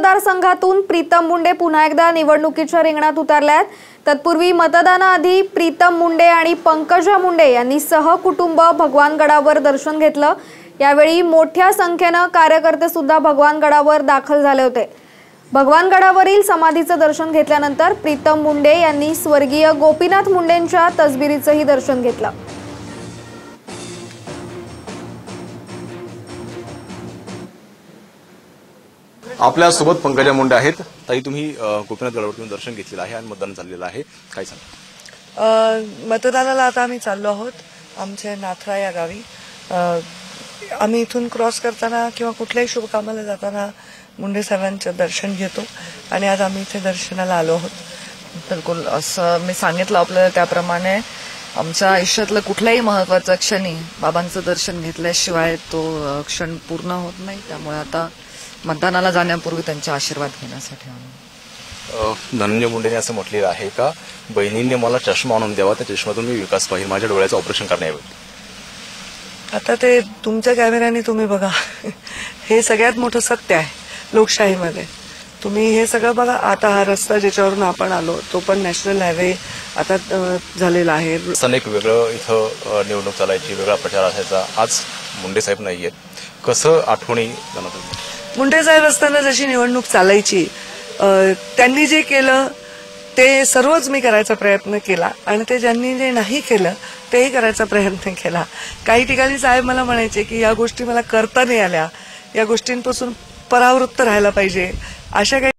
मतदारसंघातून प्रीतम मुंडे पुन्हा एकदा निवडणुकीच्या रिंगणात उतरल्यात। तत्पूर्वी मतदानाआधी प्रीतम मुंडे आणि पंकजा मुंडे यांनी सहकुटुंब भगवानगडावर दर्शन घेतलं। यावेळी मोठ्या संख्येने कार्यकर्ते सुद्धा भगवानगडावर दाखल झाले होते। भगवानगडावरील समाधीचं दर्शन घेतल्यानंतर प्रीतम मुंडे यांनी स्वर्गीय गोपीनाथ मुंडेंच्या तसबिरीचंही दर्शन घेतलं। आपल्या सोबत पंकजा मुंडे आहेत। ताई, तुम्ही गोपीनाथ गडावरून दर्शन घेतलेलं आहे आणि मतदान झालेलं आहे, काय सांगा? मतदानाला आता आम्ही चाललो आहोत आमच्या नाथरा या गावी। आम्ही इथून क्रॉस करताना किंवा कुठल्याही शुभ कामाला जाताना मुंडे साहेबांचं दर्शन घेतो आणि आज आम्ही इथे दर्शनाला आलो आहोत। बिलकुल असं मी सांगितलं आपल्याला त्याप्रमाणे आमच्या आयुष्यातलं कुठल्याही महत्वाचा क्षणी बाबांचं दर्शन घेतल्याशिवाय तो क्षण पूर्ण होत नाही। त्यामुळे आता मतदानाला जाण्यापूर्वी त्यांचे आशीर्वाद घेण्यासाठी आलो। धनंजय मुंडेंनी असं म्हटलेलं आहे का, बहिणींनी मला चष्मा आणून द्यावा, त्या चष्म्यातून मी विकास पाहिजे, माझ्या डोळ्याचं ऑपरेशन करण्याऐवजी। आता ते तुमच्या कॅमेऱ्याने तुम्ही बघा, हे सगळ्यात मोठं सत्य आहे लोकशाहीमध्ये। तुम्ही हे सगळं बघा। आता हा रस्ता ज्याच्यावरून आपण आलो तो पण नॅशनल हायवे आता झालेला आहे। अनेक वेगळं इथं निवडणूक चालायची, वेगळा प्रचार असायचा, आज मुंडे साहेब नाहीयेत, कसं आठवणी जाणवतात? मुंडे साहेब असताना जशी निवडणूक चालायची, त्यांनी जे केलं ते सर्वच मी करायचा प्रयत्न केला आणि ते ज्यांनी जे नाही केलं तेही करायचा प्रयत्न केला। काही ठिकाणी साहेब मला म्हणायचे की या गोष्टी मला करता नाही आल्या, या गोष्टींपासून परावृत्त राहायला पाहिजे, अशा काही